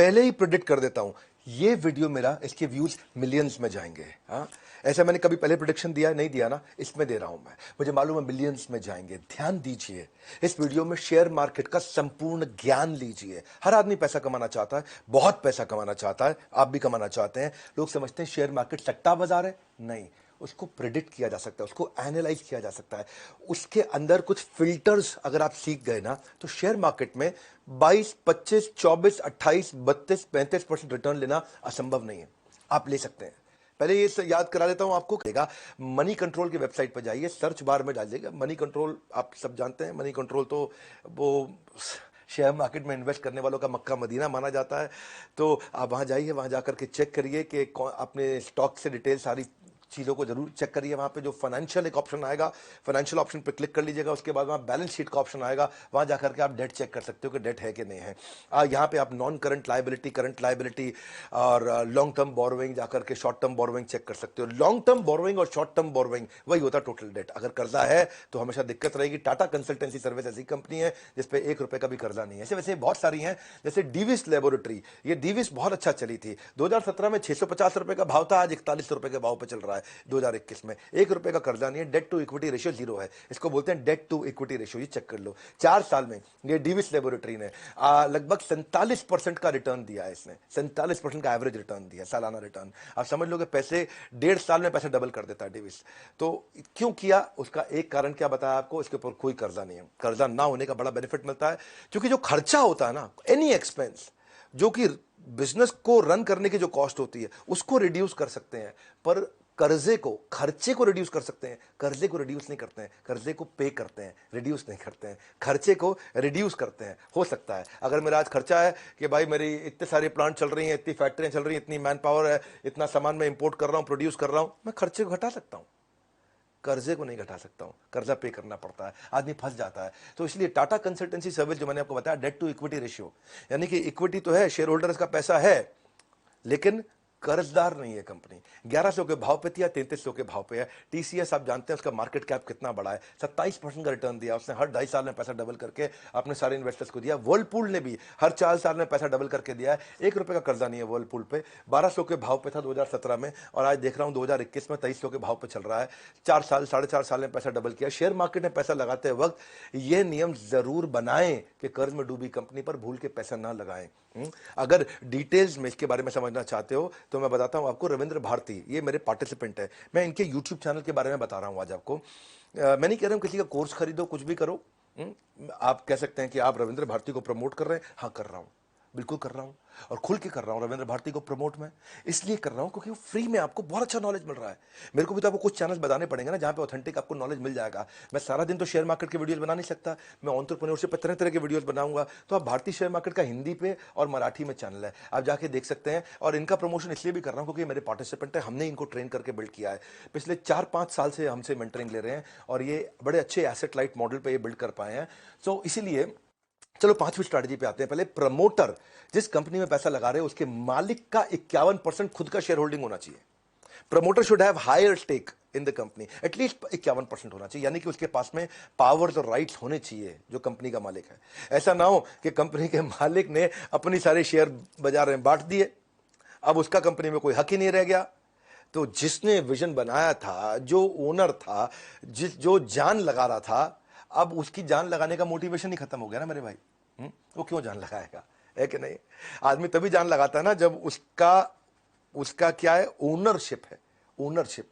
पहले ही प्रेडिक्ट कर देता हूं ये वीडियो मेरा, इसके व्यूज मिलियंस में जाएंगे। हाँ, ऐसा मैंने कभी पहले प्रेडिक्शन दिया नहीं दिया ना, इसमें दे रहा हूं मैं, मुझे मालूम है मिलियंस में जाएंगे। ध्यान दीजिए, इस वीडियो में शेयर मार्केट का संपूर्ण ज्ञान लीजिए। हर आदमी पैसा कमाना चाहता है, बहुत पैसा कमाना चाहता है, आप भी कमाना चाहते हैं। लोग समझते हैं शेयर मार्केट सट्टा बाजार है, नहीं, उसको प्रिडिक्ट किया जा सकता है, उसको एनालाइज किया जा सकता है। उसके अंदर कुछ फिल्टर्स अगर आप सीख गए ना, तो शेयर मार्केट में 22, 25, 24, 28, 32, 35% रिटर्न लेना असंभव नहीं है। आप ले सकते हैं। पहले ये याद करा देता हूं आपको, करेगा मनी कंट्रोल की वेबसाइट पर जाइए, सर्च बार में डालिएगा मनी कंट्रोल। आप सब जानते हैं मनी कंट्रोल तो वो शेयर मार्केट में इन्वेस्ट करने वालों का मक्का मदीना माना जाता है। तो आप वहां जाइए, वहां जाकर के चेक करिए कि अपने स्टॉक से डिटेल सारी चीज़ों को जरूर चेक करिए। वहाँ पे जो फाइनेंशियल एक ऑप्शन आएगा, फाइनेंशियल ऑप्शन पे क्लिक कर लीजिएगा। उसके बाद वहाँ बैलेंस शीट का ऑप्शन आएगा, वहाँ जाकर के आप डेट चेक कर सकते हो कि डेट है कि नहीं है। यहाँ पे आप non current liability, current liability और लॉन्ग टर्म बोरोइंग जाकर के शॉर्ट टर्म बोरोइंग चेक कर सकते हो। लॉन्ग टर्म बोरोइंग और शॉर्ट टर्म बोरोइंग वही होता है टोटल डेट। अगर कर्जा है तो हमेशा दिक्कत रहेगी। टाटा कंसल्टेंसी सर्विस ऐसी कंपनी है जिसपे 1 रुपए का भी कर्जा नहीं है। ऐसे वैसे बहुत सारी हैं, जैसे डीविस लेबोरेटरी, ये डीविस बहुत अच्छा चली थी। 2017 में 650 रुपए का भाव था, आज 41 रुपए के भाव पे चल रहा है 2021 में। 1 रुपए का कर्जा नहीं है, डेट टू इक्विटी रेशियो 0 है। इसको बोलते हैं डेट टू इक्विटी रेशियो, ये चेक कर लो। 4 साल में ये डीविस लेबोरेटरी ने लगभग 47% का रिटर्न दिया है। इसने 47% का एवरेज रिटर्न दिया, सालाना रिटर्न। आप समझ लो कि पैसे 1.5 साल में पैसे डबल कर देता है डीविस। तो क्यों किया, उसका एक कारण क्या बताया आपको, इसके ऊपर कोई कर्जा नहीं है। कर्जा ना होने का बड़ा बेनिफिट मिलता है, क्योंकि जो खर्चा होता है ना, एनी एक्सपेंस जो कि बिजनेस को रन करने की जो कॉस्ट होती है उसको रिड्यूस कर सकते हैं, पर कर्जे को, खर्चे को रिड्यूस कर सकते हैं, कर्जे को रिड्यूस नहीं करते हैं। कर्जे को पे करते हैं, रिड्यूस नहीं करते हैं। खर्चे को रिड्यूस करते हैं। हो सकता है अगर मेरा आज खर्चा है कि भाई मेरी इतने सारे प्लांट चल रही हैं, इतनी फैक्ट्रियां चल रही हैं, इतनी मैन पावर है, इतना सामान मैं इंपोर्ट कर रहा हूं, प्रोड्यूस कर रहा हूं, मैं खर्चे को घटा सकता हूं, कर्जे को नहीं घटा सकता हूं। कर्जा पे करना पड़ता है, आदमी फंस जाता है। तो इसलिए टाटा कंसल्टेंसी सर्विस जो मैंने आपको बताया, डेट टू इक्विटी रेशियो, यानी कि इक्विटी तो है, शेयर होल्डर्स का पैसा है, लेकिन कर्जदार नहीं है कंपनी। 1100 के भाव पे थी या 3300 के भाव पे है। टीसीएस आप जानते हैं उसका मार्केट कैप कितना बड़ा है, 27% का रिटर्न दिया उसने। हर 2.5 साल में पैसा डबल करके अपने सारे इन्वेस्टर्स को दिया। वर्लपूल ने भी हर 4 साल में पैसा डबल करके दिया है। 1 रुपए का कर्जा नहीं है वर्लपूल पे। 1200 के भाव पे था 2017 में, और आज देख रहा हूं 2021 में 2300 के भाव पे चल रहा है। 4 साल, 4.5 साल में पैसा डबल किया। शेयर मार्केट में पैसा लगाते वक्त यह नियम जरूर बनाएं कि कर्ज में डूबी कंपनी पर भूल के पैसा ना लगाएं। अगर डिटेल्स में इसके बारे में समझना चाहते हो तो मैं बताता हूं आपको। रविंद्र भारती, ये मेरे पार्टिसिपेंट है, मैं इनके यूट्यूब चैनल के बारे में बता रहा हूं आज आपको। मैं नहीं कह रहा हूं किसी का कोर्स खरीदो, कुछ भी करो। आप कह सकते हैं कि आप रविंद्र भारती को प्रमोट कर रहे हैं। हाँ, कर रहा हूं, बिल्कुल कर रहा हूं, और खुल के कर रहा हूं। रविंद्र भारती को प्रमोट में इसलिए कर रहा हूं क्योंकि फ्री में आपको बहुत अच्छा नॉलेज मिल रहा है। मेरे को भी तो आपको कुछ चैनल्स बताने पड़ेंगे ना जहां पे ऑथेंटिक आपको नॉलेज मिल जाएगा। मैं सारा दिन तो शेयर मार्केट के वीडियोस बना नहीं सकता, मैं एंटरप्रेन्योरशिप पे तरह तरह के वीडियोस बनाऊंगा। तो आप भारतीय शेयर मार्केट का हिंदी पे और मराठी में चैनल है, आप जाके देख सकते हैं। और इनका प्रमोशन इसलिए भी कर रहा हूं क्योंकि मेरे पार्टिसिपेंट है, हमने इनको ट्रेन करके बिल्ड किया है। पिछले 4-5 साल से हमसे मेंटरिंग ले रहे हैं, और ये बड़े अच्छे एसेट लाइट मॉडल पे ये बिल्ड कर पाए हैं। सो इसीलिए चलो 5वीं स्ट्रैटेजी पे आते हैं। पहले प्रमोटर, जिस कंपनी में पैसा लगा रहे हो उसके मालिक का 51% खुद का शेयर होल्डिंग होना चाहिए। Promoter should have higher stake in the company, at least 51% होना चाहिए, यानी कि उसके पास में पावर्स और राइट्स होने चाहिए जो कंपनी का मालिक है। ऐसा ना हो कि कंपनी के मालिक ने अपनी सारे शेयर बाजार में बांट दिए, अब उसका कंपनी में कोई हक ही नहीं रह गया। तो जिसने विजन बनाया था, जो ओनर था, जो जान लगा रहा था, अब उसकी जान लगाने का मोटिवेशन ही खत्म हो गया ना मेरे भाई। वो क्यों जान लगाएगा, है कि नहीं? आदमी तभी जान लगाता है ना जब उसका क्या है, ओनरशिप है। ओनरशिप,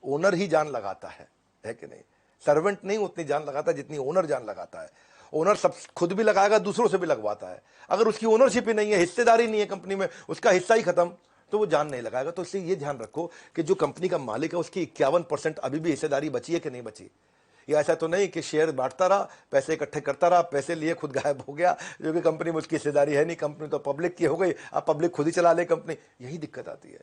ओनर ही जान लगाता है कि नहीं? सर्वेंट नहीं उतनी जान लगाता जितनी ओनर जान लगाता है। ओनर सब खुद भी लगाएगा, दूसरों से भी लगवाता है। अगर उसकी ओनरशिप ही नहीं है, हिस्सेदारी नहीं है कंपनी में, उसका हिस्सा ही खत्म, तो वो जान नहीं लगाएगा। तो इसलिए ये ध्यान रखो कि जो कंपनी का मालिक है उसकी 51% अभी भी हिस्सेदारी बची है कि नहीं बची। ये ऐसा तो नहीं कि शेयर बांटता रहा, पैसे इकट्ठे करता रहा, पैसे लिए खुद गायब हो गया, जो कि कंपनी में उसकी हिस्सेदारी है नहीं। कंपनी तो पब्लिक की हो गई, अब पब्लिक खुद ही चला ले कंपनी। यही दिक्कत आती है।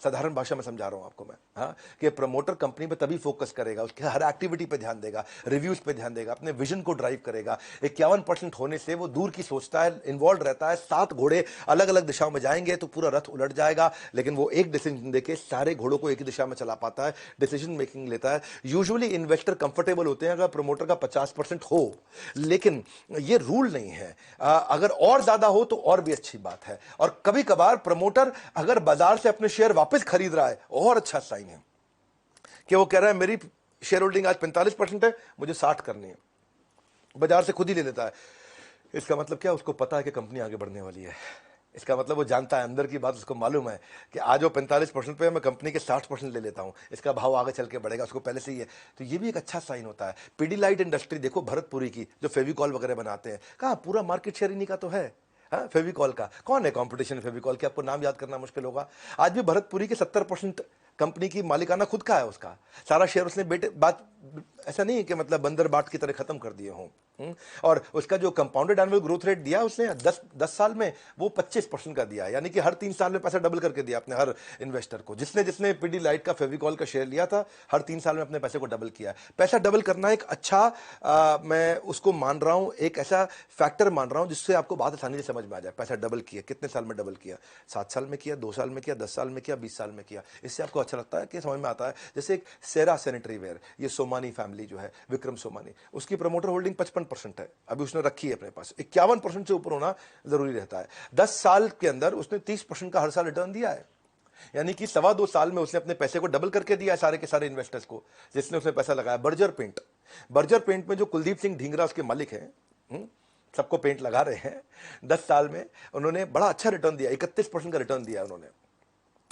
साधारण भाषा में समझा रहा हूं आपको मैं, हाँ, कि प्रमोटर कंपनी पे तभी फोकस करेगा, उसके हर एक्टिविटी पे ध्यान देगा, रिव्यूज पे ध्यान देगा, अपने विजन को ड्राइव करेगा। 51% होने से वो दूर की सोचता है, इन्वॉल्व रहता है। 7 घोड़े अलग अलग दिशाओं में जाएंगे तो पूरा रथ उलट जाएगा, लेकिन वो एक डिसीजन देके सारे घोड़ों को एक ही दिशा में चला पाता है, डिसीजन मेकिंग लेता है। यूजुअली इन्वेस्टर कंफर्टेबल होते हैं अगर प्रमोटर का 50% हो, लेकिन ये रूल नहीं है। अगर और ज्यादा हो तो और भी अच्छी बात है। और कभी कभार प्रमोटर अगर बाजार से अपने शेयर वापस खरीद रहा है, और अच्छा साइन है कि वो कह रहा है मेरी शेयर होल्डिंग आज 45% है, मुझे 60 करनी है, बाजार से खुद ही ले लेता है। इसका मतलब क्या, उसको पता है कि कंपनी आगे बढ़ने वाली है। इसका मतलब वो जानता है, अंदर की बात उसको मालूम है कि आज वो 45% पे है, मैं कंपनी के 60% ले लेता हूं, इसका भाव आगे चल के बढ़ेगा, उसको पहले से ही है। तो ये भी एक अच्छा साइन होता है। पीडीलाइट इंडस्ट्री देखो, भरतपुरी की, जो फेविकॉल वगैरह बनाते हैं, कहाँ पूरा मार्केट शेयर इन्हीं का तो है। हाँ, फेविकॉल का कौन है कंपटीशन? फेविकॉल के आपको नाम याद करना मुश्किल होगा। आज भी भरतपुरी के 70% कंपनी की मालिकाना खुद का है, उसका सारा शेयर उसने बेटे बात, ऐसा नहीं है कि मतलब बंदर बाट की तरह खत्म कर दिए हों। और उसका जो कंपाउंडेड एनुअल ग्रोथ रेट दिया उसने 10 साल में, वो 25% का दिया, यानी कि हर 3 साल में पैसा डबल करके दिया अपने हर इन्वेस्टर को। जिसने जिसने पीडीलाइट का फेविकॉल का शेयर लिया था, हर 3 साल में अपने पैसे को डबल किया। पैसा डबल करना एक अच्छा, मैं उसको मान रहा हूं, एक ऐसा फैक्टर मान रहा हूं जिससे आपको बात आसानी से समझ में आ जाए। पैसा डबल किया, कितने साल में डबल किया? 7 साल में किया, 2 साल में किया, 10 साल में किया, 20 साल में किया। इससे आपको अच्छा लगता है कि समझ में आता है। जैसे एक सेरा सैनिटरी वेयर, ये सोमानी फैमिली जो है, विक्रम सोमानी, उसकी प्रमोटर होल्डिंग 55% है, अभी उसने रखी है अपने पास। 51% से ऊपर होना जरूरी रहता है। 10 साल के अंदर उसने 30% का हर साल रिटर्न दिया है, यानी कि 2.25 साल में उसने अपने पैसे को डबल करके दिया सारे के सारे इन्वेस्टर्स को जिसने उसने पैसा लगाया। बर्जर पेंट में जो कुलदीप सिंह ढींगरा उसके मालिक हैं, सबको पेंट लगा रहे हैं, 10 साल में उन्होंने बड़ा अच्छा रिटर्न दिया, 31% का रिटर्न दिया उन्होंने,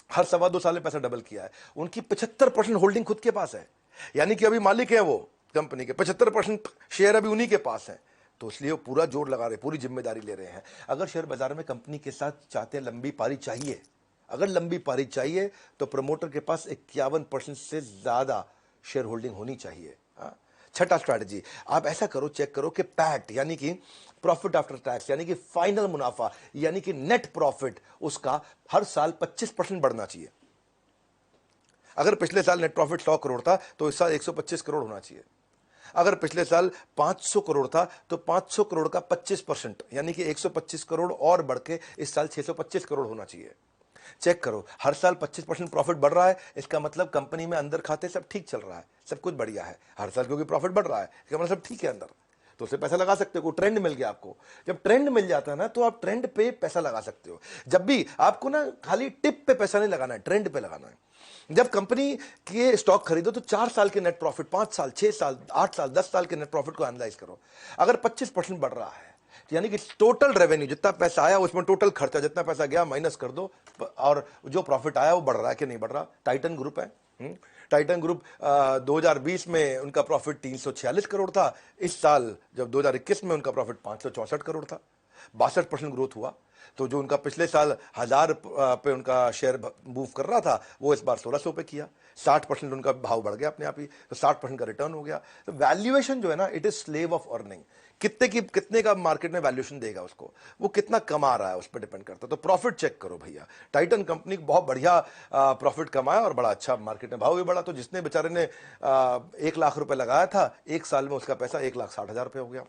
हर 2.25 साल में पैसा डबल किया है। उनकी 75% होल्डिंग खुद के पास है, यानी कि अभी मालिक है वो कंपनी के, 75% शेयर अभी उन्हीं के पास है। तो इसलिए वो पूरा जोर लगा रहे, पूरी जिम्मेदारी ले रहे हैं। अगर शेयर बाजार में कंपनी के साथ चाहते हैं लंबी पारी चाहिए, अगर लंबी पारी चाहिए तो प्रमोटर के पास 51% से ज्यादा शेयर होल्डिंग होनी चाहिए। छठा स्ट्रैटेजी, आप ऐसा करो, चेक करो कि पैट यानी कि प्रॉफिट आफ्टर टैक्स, यानी कि फाइनल मुनाफा, यानी कि नेट प्रॉफिट, उसका हर साल 25% बढ़ना चाहिए। अगर पिछले साल नेट प्रॉफिट 100 करोड़ था तो इस साल 125 करोड़ होना चाहिए। अगर पिछले साल 500 करोड़ था तो 500 करोड़ का 25%, यानी कि 125 करोड़ और बढ़ के इस साल 625 करोड़ होना चाहिए। चेक करो, हर साल 25% प्रॉफिट बढ़ रहा है, इसका मतलब कंपनी में अंदर खाते सब ठीक चल रहा है, सब कुछ बढ़िया है। हर साल क्योंकि प्रॉफिट बढ़ रहा है, इसका मतलब सब ठीक है अंदर, तो उसे पैसा लगा सकते हो। ट्रेंड मिल गया आपको, जब ट्रेंड मिल जाता है ना तो आप ट्रेंड पे पैसा लगा सकते हो। जब भी आपको ना खाली टिप पे पैसा नहीं लगाना है, ट्रेंड पे लगाना है। जब कंपनी के स्टॉक खरीदो तो 4 साल के नेट प्रॉफिट, 5 साल, 6 साल, 8 साल, 10 साल के नेट प्रॉफिट को एनालाइज करो। अगर 25% बढ़ रहा है, यानी कि टोटल रेवेन्यू, जितना पैसा आया उसमें टोटल खर्चा, जितना पैसा गया माइनस कर दो, और जो प्रॉफिट आया वो बढ़ रहा है कि नहीं बढ़ रहा। टाइटन ग्रुप है, टाइटन ग्रुप 2020 में उनका प्रॉफिट 346 करोड़ था, इस साल जब 2021 में उनका प्रॉफिट 564 करोड़ था, 62% ग्रोथ हुआ। तो जो उनका पिछले साल 1000 पे उनका शेयर मूव कर रहा था, वो इस बार 1600 पे किया, 60% उनका भाव बढ़ गया अपने आप ही, तो 60% का रिटर्न हो गया। तो वैल्यूएशन जो है ना, it is slave of earning. कितने का मार्केट में वैल्यूएशन देगा उसको, वो कितना कमा रहा है उस पर डिपेंड करता है। तो प्रॉफिट चेक करो भैया, टाइटन कंपनी बहुत बढ़िया प्रॉफिट कमाया और बड़ा अच्छा मार्केट में भाव भी बढ़ा। तो जिसने बेचारे ने 1 लाख रुपए लगाया था, 1 साल में उसका पैसा 1,60,000 रुपये हो गया।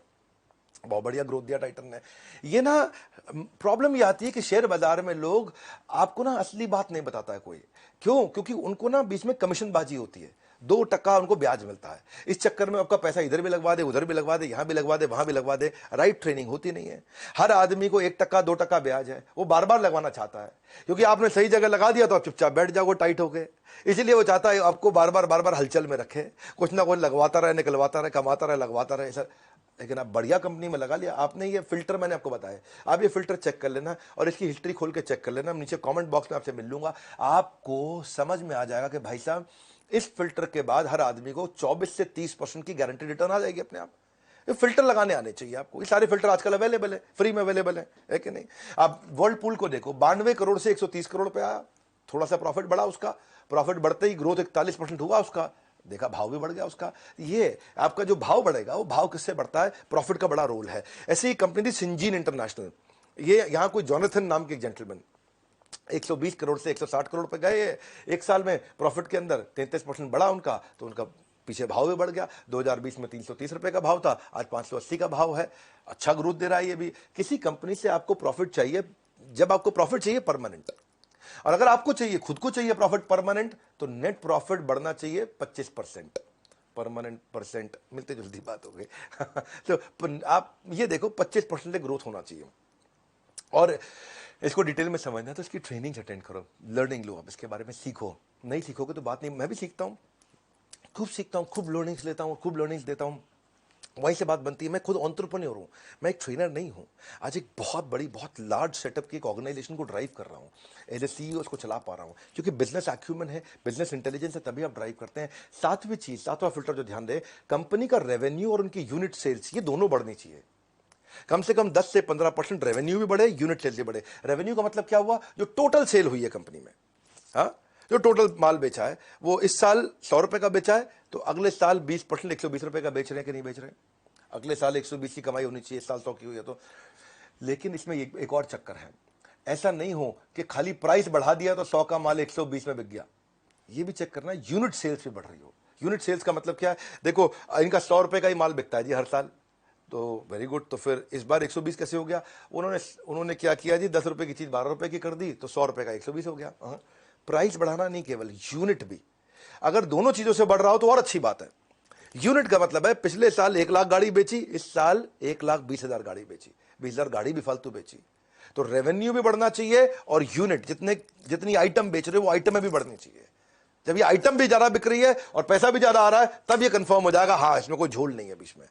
बहुत बढ़िया ग्रोथ दिया टाइटन ने। ये ना प्रॉब्लम ये आती है कि शेयर बाजार में लोग आपको ना असली बात नहीं बताता है कोई। क्यों? क्योंकि उनको ना बीच में कमीशन बाजी होती है, 2% उनको ब्याज मिलता है। इस चक्कर में आपका पैसा इधर भी लगवा दे, उधर भी लगवा दे, यहां भी लगवा दे, वहां भी लगवा दे। राइट ट्रेनिंग होती नहीं है। हर आदमी को 1%, 2% ब्याज है, वो बार बार लगवाना चाहता है, क्योंकि आपने सही जगह लगा दिया तो आप चुपचाप बैठ जाओ टाइट होके। इसलिए वो चाहता है आपको बार बार हलचल में रखे, कुछ ना कुछ लगवाता रहे, निकलवाता रहे, कमाता रहे, लगवाता रहे सर। लेकिन आप बढ़िया कंपनी में लगा लिया आपने, ये फिल्टर मैंने आपको बताया, आप ये फिल्टर चेक कर लेना और इसकी हिस्ट्री खोल के चेक कर लेना। नीचे कमेंट बॉक्स में आपसे मिल लूंगा, आपको समझ में आ जाएगा कि भाई साहब इस फिल्टर के बाद हर आदमी को 24 से 30% की गारंटी रिटर्न आ जाएगी अपने आप। ये फिल्टर लगाने आने चाहिए आपको। ये सारे फिल्टर आजकल अवेलेबल है, फ्री में अवेलेबल है कि नहीं? आप वर्ल्ड पूल को देखो, 92 करोड़ से 130 करोड़ पे आया, थोड़ा सा प्रॉफिट बढ़ा उसका, प्रॉफिट बढ़ते ही ग्रोथ 41% हुआ उसका, देखा भाव भी बढ़ गया उसका। ये आपका जो भाव बढ़ेगा वो भाव किससे बढ़ता है? प्रॉफिट का बड़ा रोल है। ऐसे ही कंपनी थी सिंजीन इंटरनेशनल, ये यहां कोई जॉनथन नाम के जेंटलमैन, 120 करोड़ से 160 करोड़ पे गए एक साल में, प्रॉफिट के अंदर 33% बढ़ा उनका, तो उनका पीछे भाव भी बढ़ गया। 2020 में 330 रुपए का भाव था, आज 580 का भाव है। अच्छा ग्रोथ दे रहा है ये भी। किसी कंपनी से आपको प्रॉफिट चाहिए, जब आपको प्रॉफिट चाहिए परमानेंट, और अगर आपको चाहिए, खुद को चाहिए प्रॉफिट परमानेंट, तो नेट प्रॉफिट बढ़ना चाहिए 25%। परमानेंट परसेंट मिलते जुलती बात हो गई। तो आप ये देखो 25% ग्रोथ होना चाहिए। और इसको डिटेल में समझना है तो इसकी ट्रेनिंग अटेंड करो, लर्निंग लो, आप इसके बारे में सीखो। नहीं सीखोगे तो बात नहीं। मैं भी सीखता हूँ, खूब सीखता हूँ, खूब लर्निंग्स लेता हूँ, खूब लर्निंग्स देता हूँ। वहीं से बात बनती है, मैं खुद एंटरप्रेन्योर हूँ, मैं एक ट्रेनर नहीं हूँ। आज एक बहुत बड़ी, बहुत लार्ज सेटअप की एक ऑर्गेनाइजेशन को ड्राइव कर रहा हूँ, एज ए सीईओ उसको चला पा रहा हूँ, क्योंकि बिजनेस एक्यूमेंट है, बिजनेस इंटेलिजेंस है, तभी आप ड्राइव करते हैं। सातवीं चीज, सातवां फिल्टर जो ध्यान दे, कंपनी का रेवेन्यू और उनकी यूनिट सेल्स, ये दोनों बढ़नी चाहिए। कम से कम 10 से 15% रेवेन्यू भी बढ़े, यूनिट सेल्स भी बढ़े। रेवेन्यू का मतलब क्या हुआ? जो टोटल सेल हुई है कंपनी में, हाँ, जो टोटल माल बेचा है, वो इस साल 100 रुपए का बेचा है, तो अगले साल 20% 120 रुपए का बेच रहे हैं कि नहीं बेच रहे हैं? अगले साल 120 की कमाई होनी चाहिए, इस साल 100 की हुई है तो। लेकिन इसमें एक और चक्कर है, ऐसा नहीं हो कि खाली प्राइस बढ़ा दिया तो 100 का माल 120 में बिक गया। ये भी चेक करना, यूनिट सेल्स भी बढ़ रही हो। यूनिट सेल्स का मतलब क्या है? देखो, इनका 100 रुपए का ही माल बिकता है जी हर साल, तो वेरी गुड। तो फिर इस बार 120 कैसे हो गया? उन्होंने क्या किया जी, 10 रुपए की चीज 12 रुपए की कर दी, तो 100 रुपए का 120 हो गया। प्राइस बढ़ाना नहीं, केवल यूनिट भी। अगर दोनों चीजों से बढ़ रहा हो तो और अच्छी बात है। यूनिट का मतलब है पिछले साल 1 लाख गाड़ी बेची, इस साल 1,20,000 गाड़ी बेची, 20,000 गाड़ी भी फालतू बेची। तो रेवेन्यू भी बढ़ना चाहिए और यूनिट, जितनी आइटम बेच रहे हो वो आइटम भी बढ़नी चाहिए। जब ये आइटम भी ज्यादा बिक रही है और पैसा भी ज्यादा आ रहा है, तब ये कंफर्म हो जाएगा, हाँ इसमें कोई झोल नहीं है बीच में।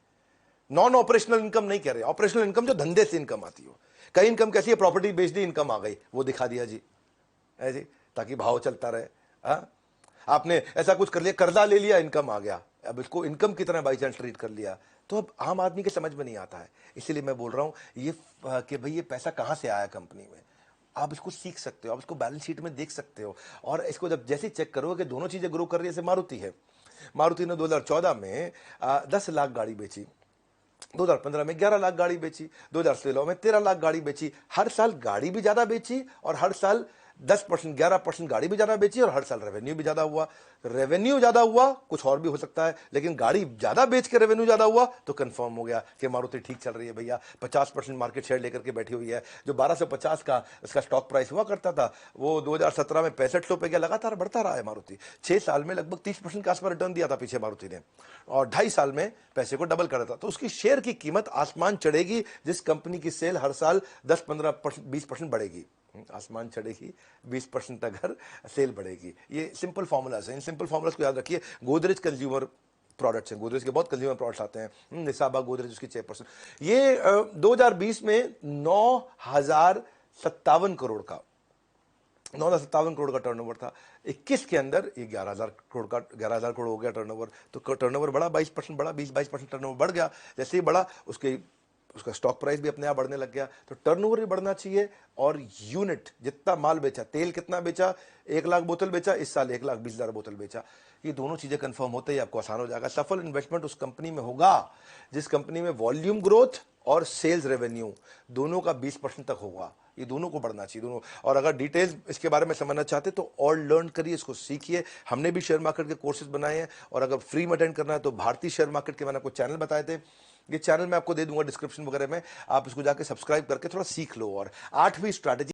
नॉन ऑपरेशनल इनकम नहीं कह रहे, ऑपरेशनल इनकम जो धंधे से इनकम आती हो। कई इनकम कैसी है? प्रॉपर्टी बेच दी, इनकम आ गई, वो दिखा दिया जी, है जी, ताकि भाव चलता रहे। हाँ, आपने ऐसा कुछ कर लिया, कर्जा ले लिया, इनकम आ गया, अब इसको इनकम की तरह बाई चांस ट्रीट कर लिया, तो अब आम आदमी के समझ में नहीं आता है। इसीलिए मैं बोल रहा हूं ये कि भाई ये पैसा कहां से आया कंपनी में, आप इसको सीख सकते हो, आप इसको बैलेंस शीट में देख सकते हो। और इसको जब जैसे चेक करोगे कि दोनों चीजें ग्रो कर रही है, जैसे मारुति है, मारुति ने 2014 में 10 लाख गाड़ी बेची, 2015 में 11 लाख गाड़ी बेची, 2016 में 13 लाख गाड़ी बेची। हर साल गाड़ी भी ज्यादा बेची और हर साल 10%, 11% गाड़ी भी ज्यादा बेची और हर साल रेवेन्यू भी ज्यादा हुआ। रेवेन्यू ज्यादा हुआ, कुछ और भी हो सकता है, लेकिन गाड़ी ज्यादा बेच के रेवेन्यू ज्यादा हुआ तो कंफर्म हो गया कि मारुति ठीक चल रही है भैया। 50% मार्केट शेयर लेकर के बैठी हुई है। जो 1250 का इसका स्टॉक प्राइस हुआ करता था, वो 2017 में 6500 पे गया, लगातार बढ़ता रहा है मारुति। 6 साल में लगभग 30% का आसपास रिटर्न दिया था पीछे मारुति ने, और 2.5 साल में पैसे को डबल कर था। तो उसकी शेयर की कीमत आसमान चढ़ेगी जिस कंपनी की सेल हर साल 10-15%, 20% बढ़ेगी। आसमान चढ़ेगी 20% तक अगर सेल बढ़ेगी। ये सिंपल फॉर्मूलाज हैं, इन सिंपल फॉर्मूलाज को याद रखिए। गोदरेज कंज्यूमर प्रोडक्ट्स हैं, गोदरेज के बहुत कंज्यूमर प्रोडक्ट्स आते हैं। निसाबा गोदरेज उसकी 6%। ये 2020 में 9,057 करोड़ का 9,057 करोड़ का टर्नओवर था। 21 के अंदर ये 11,000 करोड़ का 11,000 करोड़ हो गया टर्नओवर। तो टर्नओवर बढ़ा, 22% बढ़ा, 20-22% टर्नओवर बढ़ गया। जैसे ही बढ़ा उसका स्टॉक प्राइस भी अपने आप बढ़ने लग गया। तो टर्नओवर भी बढ़ना चाहिए और यूनिट, जितना माल बेचा, तेल कितना बेचा, 1 लाख बोतल बेचा, इस साल 1,20,000 बोतल बेचा। ये दोनों चीजें कंफर्म होते ही आपको आसान हो जाएगा। सफल इन्वेस्टमेंट उस कंपनी में होगा जिस कंपनी में वॉल्यूम ग्रोथ और सेल्स रेवेन्यू दोनों का 20% तक होगा। ये दोनों को बढ़ना चाहिए, दोनों। और अगर डिटेल्स इसके बारे में समझना चाहते तो और लर्न करिए, इसको सीखिए। हमने भी शेयर मार्केट के कोर्सेज बनाए हैं, और अगर फ्री में अटेंड करना है तो भारतीय शेयर मार्केट के मैंने आपको चैनल बताए थे, ये चैनल मैं आपको दे दूंगा डिस्क्रिप्शन वगैरह में, आप इसको जाके सब्सक्राइब करके थोड़ा सीख लो। और 8वीं स्ट्रैटेजी